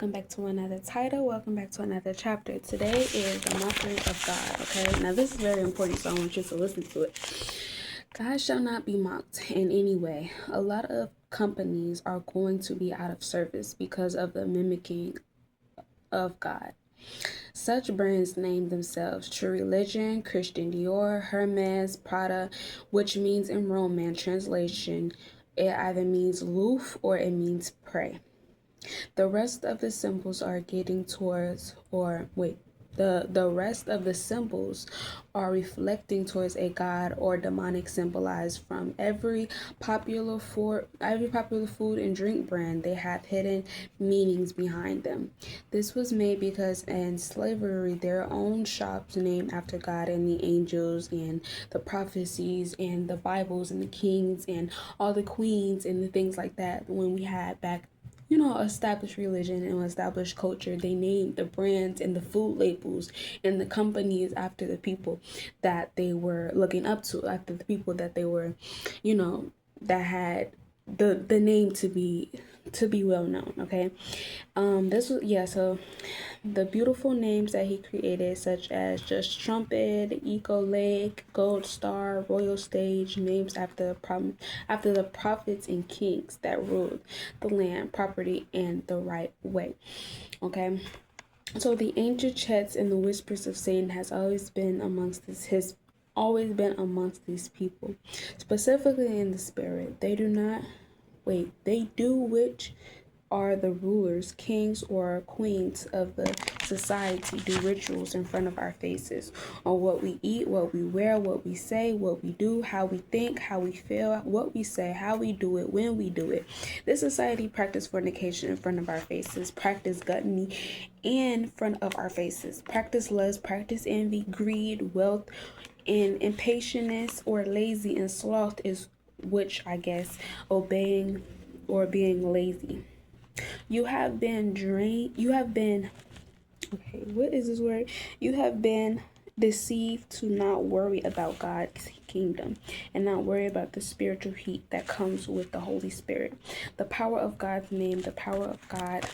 welcome back to another title. Welcome back to another chapter. Today is the mockery of God. Okay, now this is very important, so I want you to listen to it. God shall not be mocked in any way. A lot of companies are going to be out of service because of the mimicking of God. Such brands name themselves True Religion, Christian Dior, Hermes, Prada, which means in Roman translation, it either means loof or it means pray. The rest of the symbols are getting towards, or wait, the rest of the symbols are reflecting towards a god or demonic symbolized from every popular food and drink brand. They have hidden meanings behind them. This was made because in slavery their own shops named after God and the angels and the prophecies and the Bibles and the kings and all the queens and the things like that. When we had back established religion and established culture, they named the brands and the food labels and the companies after the people that they were looking up to, after the people that they were, that had the name to be well known. Okay, this was so the beautiful names that he created, such as Just Trumpet, Eco Lake, Gold Star, Royal Stage, names after the prophets and kings that ruled the land, property, and the right way. Okay, so the ancient chants and the whispers of Satan has always been amongst these people, specifically in the spirit. They do which are the rulers, kings, or queens of the society do rituals in front of our faces on what we eat, what we wear, what we say, what we do, how we think, how we feel, what we say, how we do it, when we do it. This society practice fornication in front of our faces, practice gluttony in front of our faces, practice lust, practice envy, greed, wealth, and impatience or lazy, and sloth is which I guess obeying or being lazy. You have been okay, what is this word? You have been deceived to not worry about God's kingdom and not worry about the spiritual heat that comes with the Holy Spirit. The power of God's name, the power of God.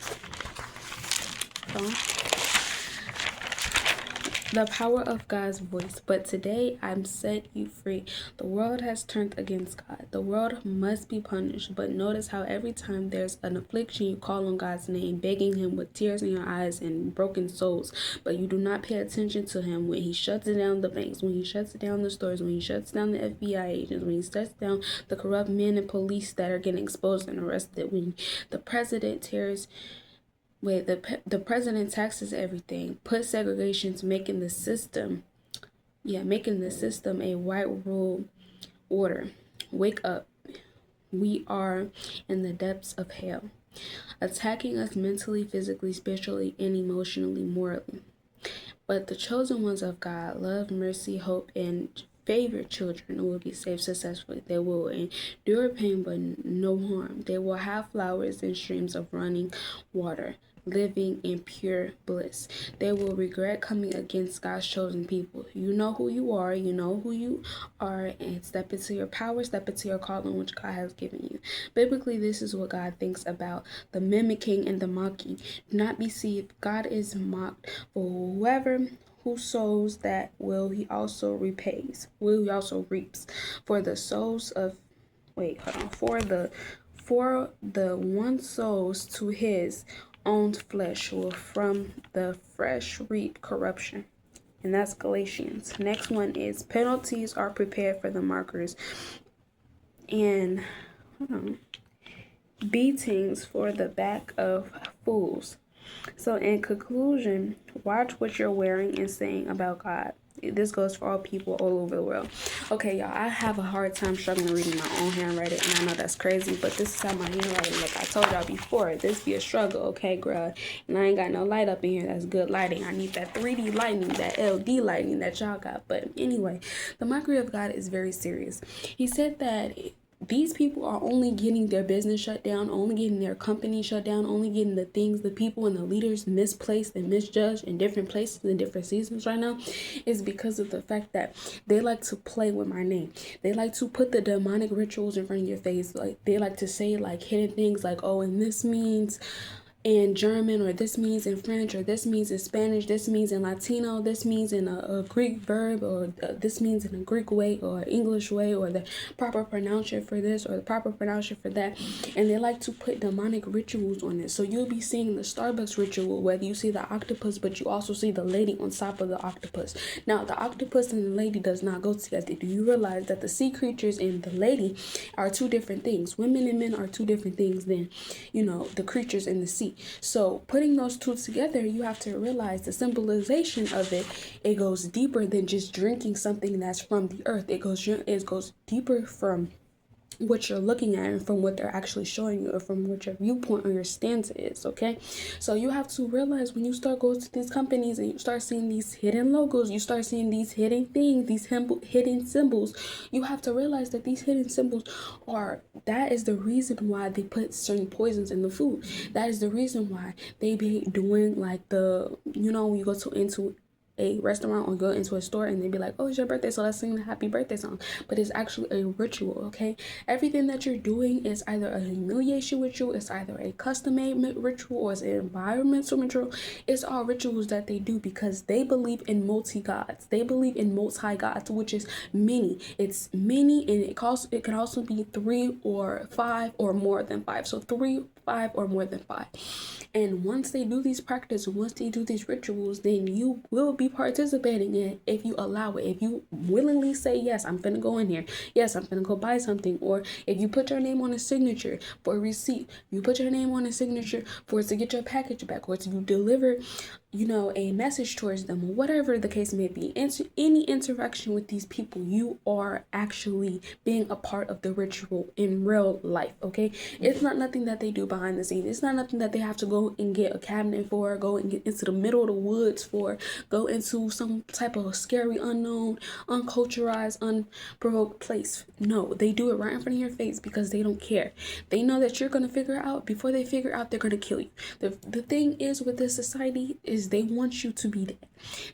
The power of God's voice. But today I'm set you free. The world has turned against God. The world must be punished. But notice how every time there's an affliction, you call on God's name, begging him with tears in your eyes and broken souls. But you do not pay attention to him when he shuts down the banks, when he shuts down the stores, when he shuts down the FBI agents, when he shuts down the corrupt men and police that are getting exposed and arrested, when the president the president taxes everything, puts segregation to making the system a white rule order. Wake up. We are in the depths of hell, attacking us mentally, physically, spiritually, and emotionally, morally. But the chosen ones of God, love, mercy, hope, and favorite children will be saved successfully. They will endure pain but no harm. They will have flowers and streams of running water, living in pure bliss. They will regret coming against God's chosen people. You know who you are, and step into your power, step into your calling which God has given you. Biblically, this is what God thinks about the mimicking and the mocking. Do not be deceived. God is mocked, for who sows that will he also reaps. For the souls of for the one sows to his own flesh will from the flesh reap corruption. And that's Galatians. Next one is penalties are prepared for the mockers and beatings for the back of fools. So in conclusion, watch what you're wearing and saying about God. This goes for all people all over the world. Okay, y'all, I have a hard time struggling reading my own handwriting, and I know that's crazy, but this is how my handwriting look. I told y'all before, this be a struggle, okay, girl? And I ain't got no light up in here that's good lighting. I need that 3D lighting, that LD lighting that y'all got. But anyway, the mockery of God is very serious. He said that these people are only getting their business shut down, only getting their company shut down, only getting the people and the leaders misplaced and misjudged in different places in different seasons right now, is because of the fact that they like to play with my name. They like to put the demonic rituals in front of your face. Like, they like to say like hidden things like, oh, and this means in German, or this means in French, or this means in Spanish, this means in Latino, this means in a Greek verb, or this means in a Greek way or English way, or the proper pronunciation for this or the proper pronunciation for that. And they like to put demonic rituals on it. So you'll be seeing the Starbucks ritual, whether you see the octopus, but you also see the lady on top of the octopus. Now, the octopus and the lady does not go together. Do you realize that the sea creatures and the lady are two different things? Women and men are two different things than, the creatures in the sea. So putting those two together, you have to realize the symbolization of it goes deeper than just drinking something that's from the earth. It goes deeper from what you're looking at and from what they're actually showing you, or from what your viewpoint or your stance is. Okay, so you have to realize, when you start going to these companies and you start seeing these hidden logos, you start seeing these hidden things, these hidden symbols, you have to realize that these hidden symbols that is the reason why they put certain poisons in the food. That is the reason why they be doing like when you go into a restaurant or go into a store and they be like, oh, it's your birthday, so let's sing the happy birthday song. But it's actually a ritual. Okay, everything that you're doing is either a humiliation ritual, it's either a custom made ritual, or it's an environmental ritual. It's all rituals that they do because they believe in multi-gods. They believe in multi-gods, which is many. It's many, and it can also be 3 or 5 or more than 5. So 3, 5 or more than 5. And once they do these practices, once they do these rituals, then you will be participating in it if you allow it. If you willingly say, yes, I'm finna go in here. Yes, I'm finna go buy something. Or if you put your name on a signature for a receipt, you put your name on a signature for it to get your package back, or to deliver, a message towards them, or whatever the case may be. Any interaction with these people, you are actually being a part of the ritual in real life. Okay, it's not nothing that they do behind the scenes. It's not nothing that they have to go and get a cabinet for, go and get into the middle of the woods for, go into some type of scary, unknown, unculturized, unprovoked place. No, they do it right in front of your face because they don't care. They know that you're going to figure it out. Before they figure out, they're going to kill you. The thing is with this society is they want you to be dead.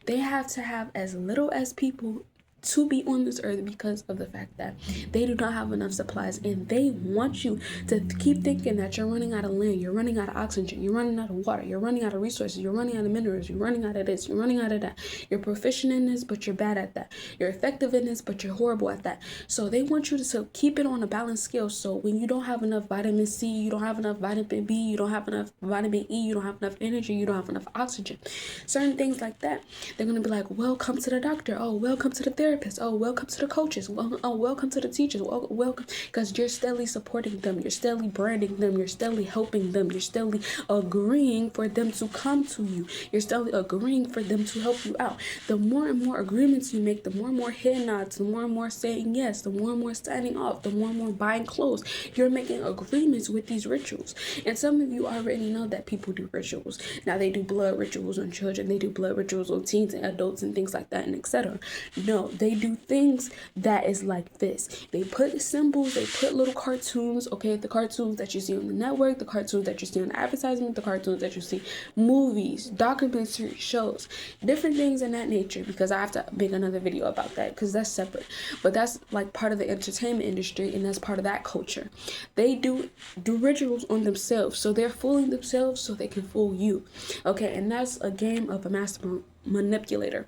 They have to have as little as people to be on this earth because of the fact that they do not have enough supplies, and they want you to keep thinking that you're running out of land, you're running out of oxygen, you're running out of water, you're running out of resources, you're running out of minerals, you're running out of this, you're running out of that. You're proficient in this, but you're bad at that. You're effective in this, but you're horrible at that. So they want you to keep it on a balanced scale. So when you don't have enough vitamin C, you don't have enough vitamin B, you don't have enough vitamin E, you don't have enough energy, you don't have enough oxygen, certain things like that, they're going to be like, well, come to the doctor. Oh, well, come to the therapist. Oh, welcome to the coaches. Welcome to the teachers. Welcome, because you're steadily supporting them. You're steadily branding them. You're steadily helping them. You're steadily agreeing for them to come to you. You're steadily agreeing for them to help you out. The more and more agreements you make, the more and more head nods, the more and more saying yes, the more and more signing off, the more and more buying clothes. You're making agreements with these rituals. And some of you already know that people do rituals. Now, they do blood rituals on children. They do blood rituals on teens and adults and things like that, and etc. No, they do things that is like this. They put symbols, they put little cartoons, okay? The cartoons that you see on the network, the cartoons that you see on the advertisement, the cartoons that you see, movies, documentary shows, different things in that nature, because I have to make another video about that because that's separate. But that's like part of the entertainment industry, and that's part of that culture. They do rituals on themselves, so they're fooling themselves so they can fool you, okay? And that's a game of a master manipulator.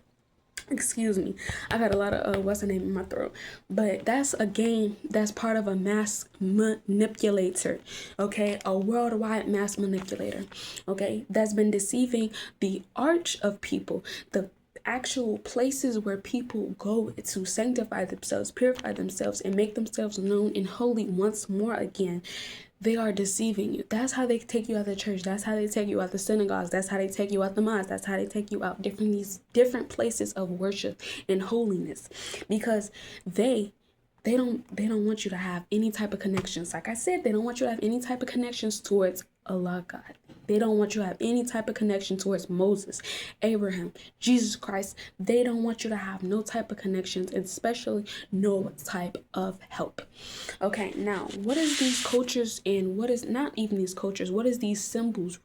Excuse me, I got a lot of what's the name in my throat, but that's a game that's part of a mass manipulator, okay? A worldwide mass manipulator, okay? That's been deceiving the arch of people, the actual places where people go to sanctify themselves, purify themselves, and make themselves known and holy once more again. They are deceiving you. That's how they take you out the church. That's how they take you out the synagogues. That's how they take you out the mosques. That's how they take you out these different places of worship and holiness, because they don't want you to have any type of connections. Like I said, they don't want you to have any type of connections towards Allah God. They don't want you to have any type of connection towards Moses, Abraham, Jesus Christ. They don't want you to have no type of connections, especially no type of help. Okay, now, what is these cultures, and what is not even these cultures, what is these symbols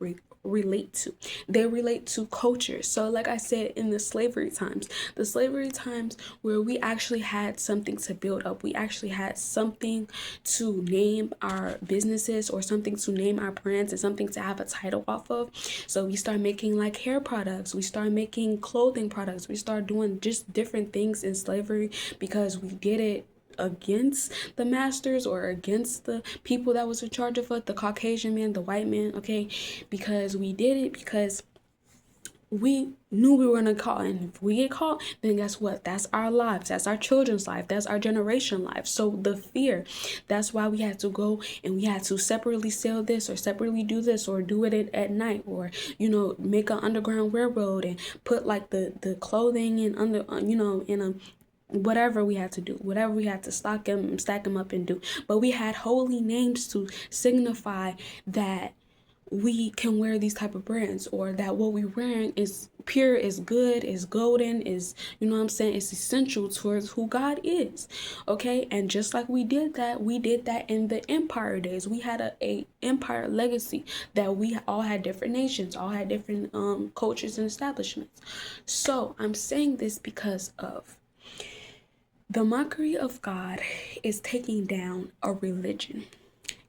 relate to. They relate to culture. So like I said, in the slavery times where we actually had something to build up, we actually had something to name our businesses or something to name our brands and something to have a title off of. So we start making like hair products, we start making clothing products, we start doing just different things in slavery because we did it against the masters or against the people that was in charge of us, the Caucasian man, the white man, okay? Because we did it because we knew we were gonna caught, and if we get caught, then guess what? That's our lives, that's our children's life, that's our generation life. So the fear, that's why we had to go and we had to separately sell this or separately do this or do it at night, or make an underground railroad and put like the clothing in under in a whatever we had to do, whatever we had to stack them up and do. But we had holy names to signify that we can wear these type of brands, or that what we're wearing is pure, is good, is golden, is it's essential towards who God is. Okay, and just like we did that in the empire days. We had a empire legacy that we all had different nations, all had different cultures and establishments. So I'm saying this because of the mockery of God is taking down a religion.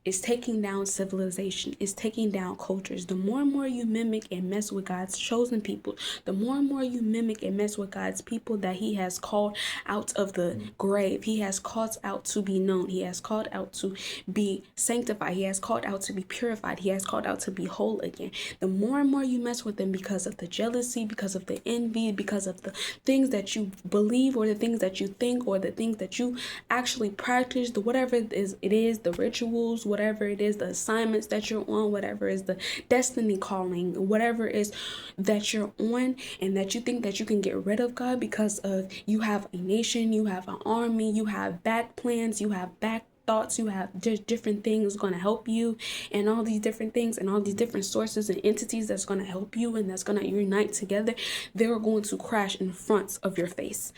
It's taking down civilization. It's taking down cultures. The more and more you mimic and mess with God's chosen people, the more and more you mimic and mess with God's people that he has called out of the grave. He has called out to be known. He has called out to be sanctified. He has called out to be purified. He has called out to be whole again. The more and more you mess with them because of the jealousy, because of the envy, because of the things that you believe or the things that you think or the things that you actually practice, whatever it is, the rituals, whatever it is, the assignments that you're on, whatever is the destiny calling, whatever it is that you're on, and that you think that you can get rid of God because of you have a nation, you have an army, you have back plans, you have back thoughts, you have just different things going to help you, and all these different things and all these different sources and entities that's going to help you and that's going to unite together, they're going to crash in front of your face.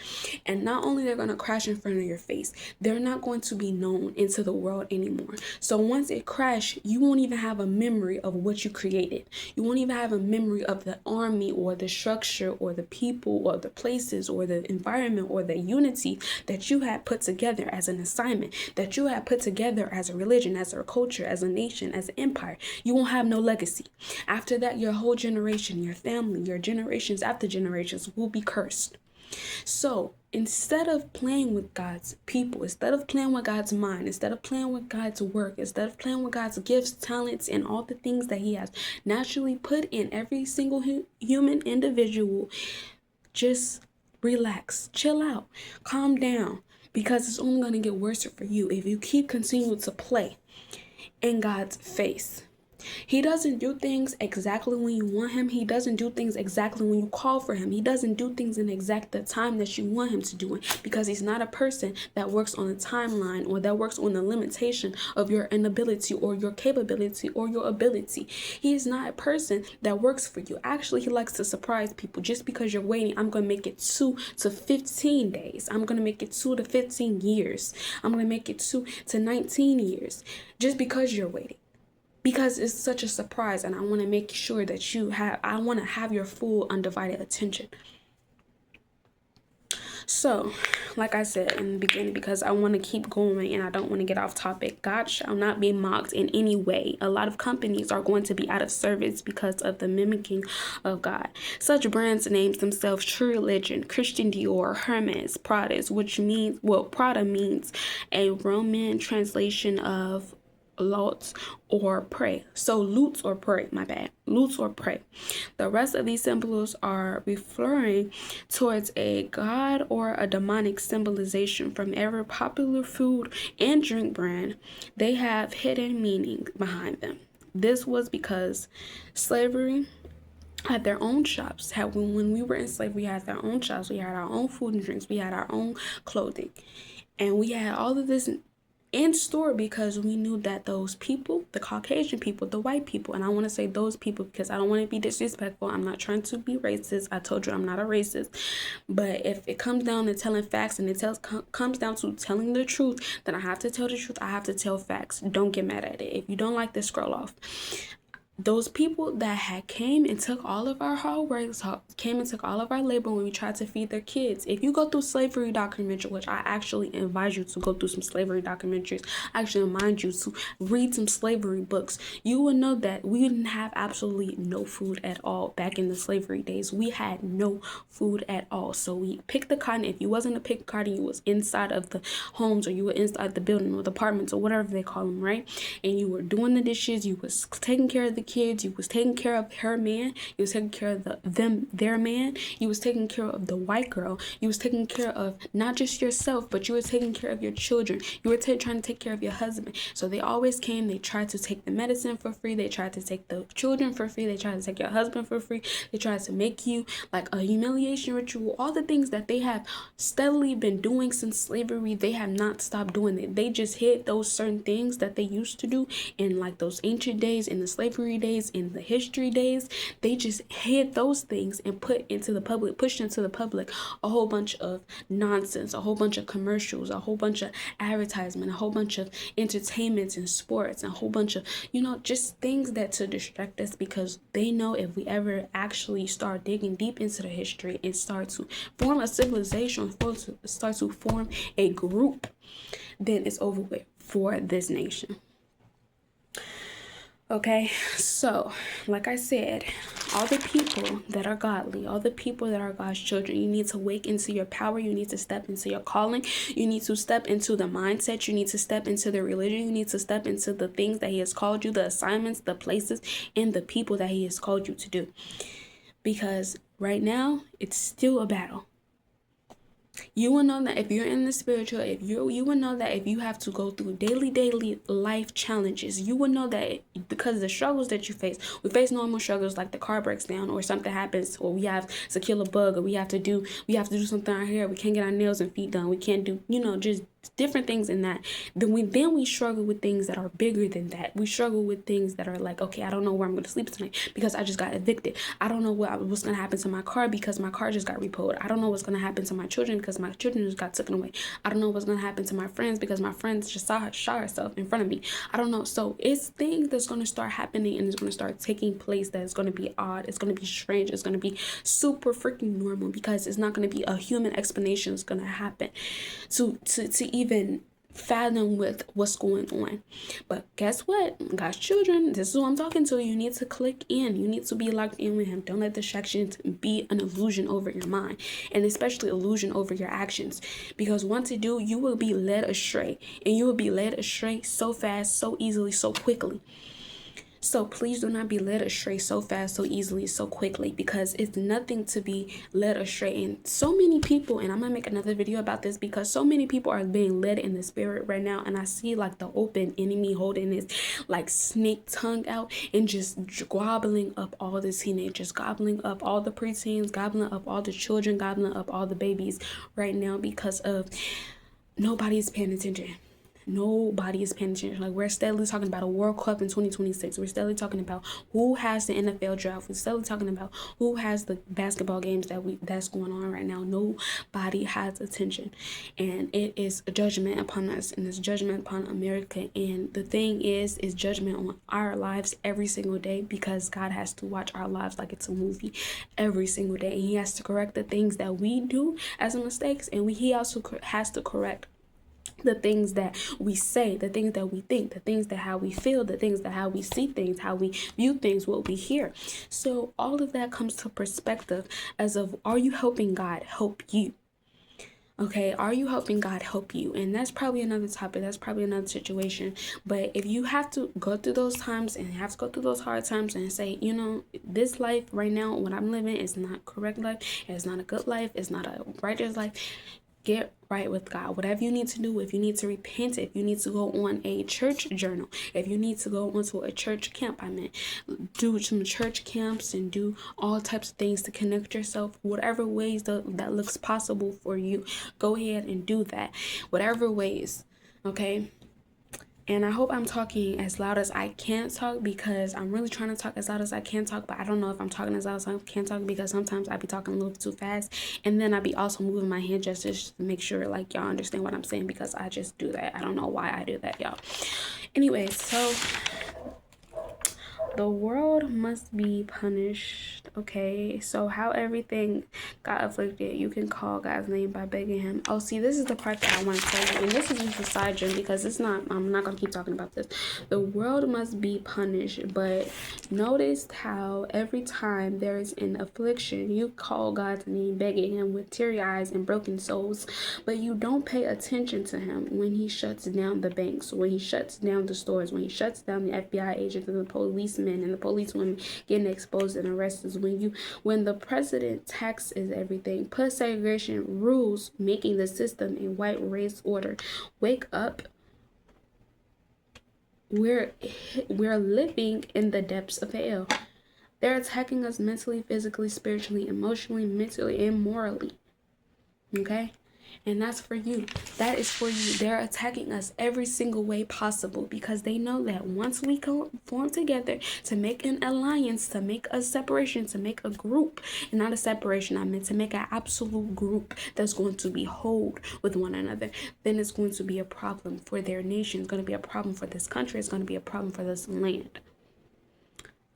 And not only they're going to crash in front of your face, they're not going to be known into the world anymore. So once it crashes, you won't even have a memory of what you created. You won't even have a memory of the army or the structure or the people or the places or the environment or the unity that you had put together as an assignment, that you had put together as a religion, as a culture, as a nation, as an empire. You won't have no legacy. After that, your whole generation, your family, your generations after generations will be cursed. So instead of playing with God's people, instead of playing with God's mind, instead of playing with God's work, instead of playing with God's gifts, talents, and all the things that he has naturally put in every single human individual, just relax, chill out, calm down, because it's only going to get worse for you if you continue to play in God's face. He doesn't do things exactly when you want him. He doesn't do things exactly when you call for him. He doesn't do things in exact the time that you want him to do it, because he's not a person that works on a timeline or that works on the limitation of your inability or your capability or your ability. He is not a person that works for you. Actually, he likes to surprise people. Just because you're waiting, I'm going to make it 2 to 15 days. I'm going to make it 2 to 15 years. I'm going to make it 2 to 19 years just because you're waiting. Because it's such a surprise, and I want to make sure that I want to have your full undivided attention. So, like I said in the beginning, because I want to keep going and I don't want to get off topic, God shall not be mocked in any way. A lot of companies are going to be out of service because of the mimicking of God. Such brands names themselves True Religion, Christian Dior, Hermes, Prada, Prada means a Roman translation of loot or prey. So loot or prey, loot or prey. The rest of these symbols are referring towards a god or a demonic symbolization. From every popular food and drink brand, they have hidden meaning behind them. This was because slavery had their own shops. When we were in slavery, we had our own shops. We had our own food and drinks. We had our own clothing, and we had all of this in store because we knew that those people, the Caucasian people, the white people, and I want to say those people because I don't want to be disrespectful. I'm not trying to be racist. I told you I'm not a racist. But if it comes down to telling facts and comes down to telling the truth, then I have to tell the truth. I have to tell facts. Don't get mad at it. If you don't like this, scroll off. those people that had came and took all of our hard work, came and took all of our labor when we tried to feed their kids. If you go through slavery documentary, which I actually advise you to go through some slavery documentaries, I actually remind you to read some slavery books, you will know that we didn't have absolutely no food at all back in the slavery days. We had no food at all. So we picked the cotton. If you wasn't a pick cotton, you was inside of the homes, or you were inside the building or the apartments or whatever they call them, right? And you were doing the dishes, you was taking care of the kids, you was taking care of her man, you was taking care of their man, you was taking care of the white girl, you was taking care of not just yourself, but you were taking care of your children, you were trying to take care of your husband. So they always came, they tried to take the medicine for free, they tried to take the children for free, they tried to take your husband for free, they tried to make you like a humiliation ritual. All the things that they have steadily been doing since slavery, they have not stopped doing it. They just hid those certain things that they used to do in like those ancient days, in the slavery days, in the history days. They just hid those things and pushed into the public a whole bunch of nonsense, a whole bunch of commercials, a whole bunch of advertisement, a whole bunch of entertainment and sports, and a whole bunch of, just things that to distract us, because they know if we ever actually start digging deep into the history and start to form a civilization, start to form a group, then it's over with for this nation. Okay, so like I said, all the people that are godly, all the people that are God's children, you need to wake into your power. You need to step into your calling. You need to step into the mindset. You need to step into the religion. You need to step into the things that He has called you, the assignments, the places, and the people that He has called you to do. Because right now, it's still a battle. You will know that if you're in the spiritual, you will know that if you have to go through daily life challenges, you will know that because of the struggles that you face, we face normal struggles like the car breaks down or something happens, or we have to kill a bug, or we have to do something on our hair, we can't get our nails and feet done, we can't do, just different things in that. Then we struggle with things that are bigger than that. We struggle with things that are like, okay, I don't know where I'm going to sleep tonight because I just got evicted. I don't know what's going to happen to my car because my car just got repoed. I don't know what's going to happen to my children because my children just got taken away. I don't know what's going to happen to my friends because my friends just shot herself in front of me. I don't know. So it's things that's going to start happening, and it's going to start taking place that is going to be odd. It's going to be strange. It's going to be super freaking normal, because it's not going to be a human explanation that's going to happen to even fathom with what's going on. But guess what, God's children, this is who I'm talking to. You need to click in. You need to be locked in with Him. Don't let distractions be an illusion over your mind, and especially illusion over your actions, because once you do, you will be led astray, and you will be led astray so fast, so easily, so quickly. So please do not be led astray so fast, so easily, so quickly, because it's nothing to be led astray. And so many people, and I'm going to make another video about this, because so many people are being led in the spirit right now. And I see like the open enemy holding his like snake tongue out and just gobbling up all the teenagers, gobbling up all the preteens, gobbling up all the children, gobbling up all the babies right now, because of nobody's paying attention. Nobody is paying attention. Like, we're steadily talking about a World Cup in 2026. We're steadily talking about who has the NFL draft. We're steadily talking about who has the basketball games that's going on right now. Nobody has attention, and it is a judgment upon us, and it's judgment upon America. And the thing is judgment on our lives every single day, because God has to watch our lives like it's a movie every single day, and He has to correct the things that we do as mistakes, and He also has to correct the things that we say, the things that we think, the things that how we feel, the things that how we see things, how we view things, what we hear. So all of that comes to perspective as of, are you helping God help you? Okay, are you helping God help you? And that's probably another topic. That's probably another situation. But if you have to go through those times and have to go through those hard times and say, this life right now, what I'm living is not correct life. It's not a good life. It's not a righteous life. Get right with God. Whatever you need to do, if you need to repent, if you need to go on a church journal, if you need to go onto a church camp, do some church camps and do all types of things to connect yourself, whatever ways that looks possible for you. Go ahead and do that. Whatever ways, okay? And I hope I'm talking as loud as I can talk, because I'm really trying to talk as loud as I can talk, but I don't know if I'm talking as loud as I can talk, because sometimes I be talking a little bit too fast, and then I be also moving my hand gestures to make sure like y'all understand what I'm saying, because I just do that. I don't know why I do that, y'all. Anyways, so The world must be punished. Okay, so how everything got afflicted, you can call God's name by begging him. Oh, see, this is the part that I want to tell you, and this is just a side gem because I'm not gonna keep talking about this. The world must be punished, but notice how every time there is an affliction, you call God's name, begging him with teary eyes and broken souls, but you don't pay attention to him when he shuts down the banks, when he shuts down the stores, when he shuts down the FBI agents and the policemen and the policewomen getting exposed and arrested, when the president taxes everything, put segregation rules, making the system a white race order. Wake up. We're living in the depths of hell. They're attacking us mentally, physically, spiritually, emotionally, mentally, and morally. Okay? And that's for you. That is for you. They're attacking us every single way possible because they know that once we form together to make an alliance, to make a separation, to make a group, and not a separation, I meant to make an absolute group that's going to be hold with one another, then it's going to be a problem for their nation. It's going to be a problem for this country. It's going to be a problem for this land.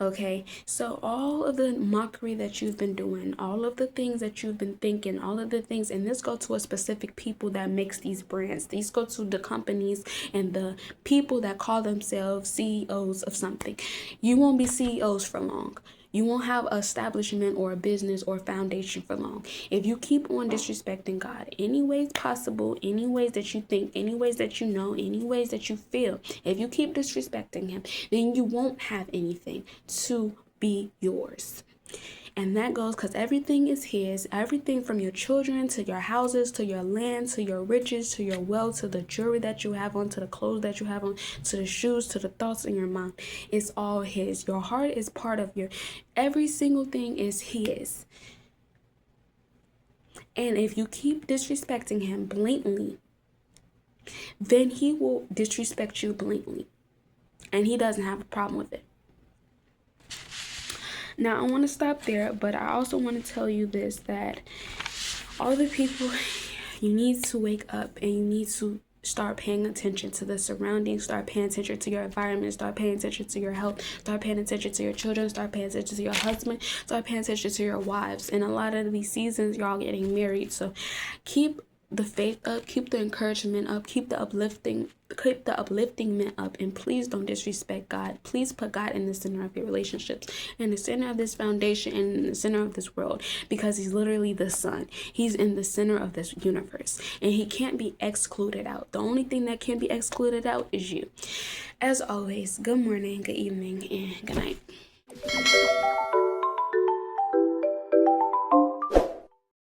Okay, so all of the mockery that you've been doing, all of the things that you've been thinking, all of the things, and this go to a specific people that makes these brands. These go to the companies and the people that call themselves CEOs of something. You won't be CEOs for long. You won't have an establishment or a business or foundation for long. If you keep on disrespecting God, any ways possible, any ways that you think, any ways that you know, any ways that you feel, if you keep disrespecting him, then you won't have anything to be yours. And that goes because everything is his. Everything from your children to your houses to your land to your riches to your wealth to the jewelry that you have on to the clothes that you have on to the shoes to the thoughts in your mind. It's all his. Your heart is part of every single thing is his. And if you keep disrespecting him blatantly, then he will disrespect you blatantly. And he doesn't have a problem with it. Now, I want to stop there, but I also want to tell you this, that all the people, you need to wake up and you need to start paying attention to the surroundings, start paying attention to your environment, start paying attention to your health, start paying attention to your children, start paying attention to your husband, start paying attention to your wives. In a lot of these seasons, you're all getting married, so keep the faith up, keep the encouragement up, keep the upliftingment up, and please don't disrespect God. Please put God in the center of your relationships, in the center of this foundation, and in the center of this world, because he's literally the sun. He's in the center of this universe, and he can't be excluded out. The only thing that can be excluded out is you. As always, good morning, good evening, and good night.